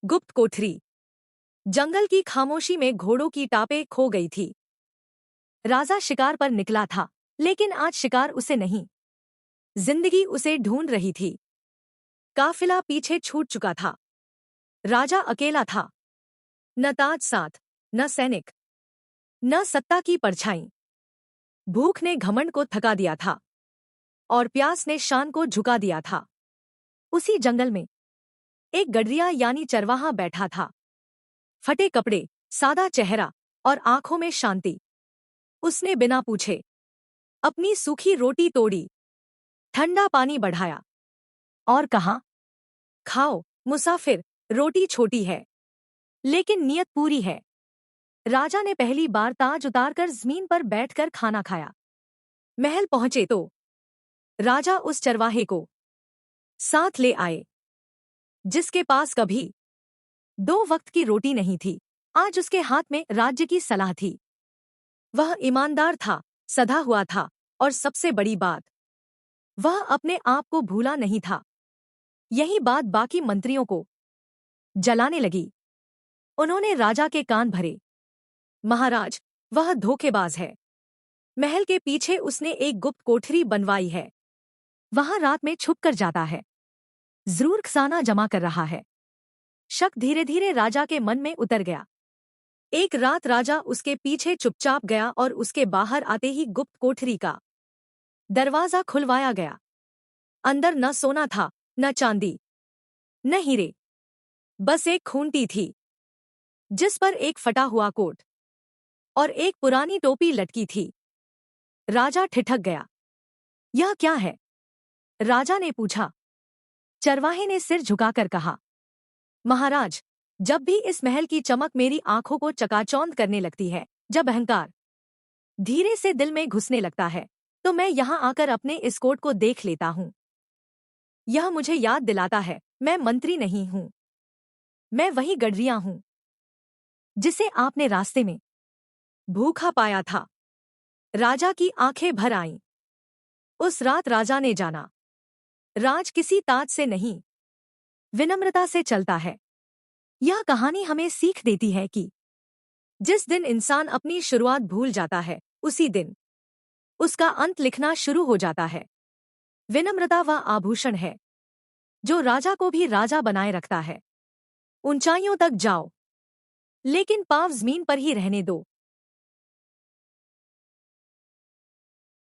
गुप्त कोठरी। जंगल की खामोशी में घोड़ों की टापें खो गई थी। राजा शिकार पर निकला था, लेकिन आज शिकार उसे नहीं, जिंदगी उसे ढूंढ रही थी। काफिला पीछे छूट चुका था। राजा अकेला था, न ताज साथ, न सैनिक, न सत्ता की परछाई। भूख ने घमंड को थका दिया था और प्यास ने शान को झुका दिया था। उसी जंगल में एक गडरिया यानी चरवाहा बैठा था। फटे कपड़े, सादा चेहरा और आंखों में शांति। उसने बिना पूछे अपनी सूखी रोटी तोड़ी, ठंडा पानी बढ़ाया और कहा, खाओ मुसाफिर, रोटी छोटी है लेकिन नियत पूरी है। राजा ने पहली बार ताज उतारकर जमीन पर बैठकर खाना खाया। महल पहुंचे तो राजा उस चरवाहे को साथ ले आए, जिसके पास कभी 2 वक्त की रोटी नहीं थी। आज उसके हाथ में राज्य की सलाह थी। वह ईमानदार था, सधा हुआ था और सबसे बड़ी बात, वह अपने आप को भूला नहीं था। यही बात बाकी मंत्रियों को जलाने लगी। उन्होंने राजा के कान भरे। महाराज, वह धोखेबाज है। महल के पीछे उसने एक गुप्त कोठरी बनवाई है। वहां रात में छुप कर जाता है, जरूर खजाना जमा कर रहा है। शक धीरे धीरे राजा के मन में उतर गया। एक रात राजा उसके पीछे चुपचाप गया और उसके बाहर आते ही गुप्त कोठरी का दरवाजा खुलवाया गया। अंदर न सोना था, न चांदी, न हीरे, बस एक खूंटी थी, जिस पर एक फटा हुआ कोट और एक पुरानी टोपी लटकी थी। राजा ठिठक गया। यह क्या है? राजा ने पूछा। चरवाहे ने सिर झुकाकर कहा, महाराज, जब भी इस महल की चमक मेरी आंखों को चकाचौंध करने लगती है, जब अहंकार धीरे से दिल में घुसने लगता है, तो मैं यहां आकर अपने इस कोट को देख लेता हूं। यह मुझे याद दिलाता है, मैं मंत्री नहीं हूं, मैं वही गडरिया हूं जिसे आपने रास्ते में भूखा पाया था। राजा की आंखें भर आईं। उस रात राजा ने जाना, राज किसी ताज से नहीं, विनम्रता से चलता है। यह कहानी हमें सीख देती है कि जिस दिन इंसान अपनी शुरुआत भूल जाता है, उसी दिन उसका अंत लिखना शुरू हो जाता है। विनम्रता वह आभूषण है जो राजा को भी राजा बनाए रखता है। ऊंचाइयों तक जाओ, लेकिन पांव जमीन पर ही रहने दो।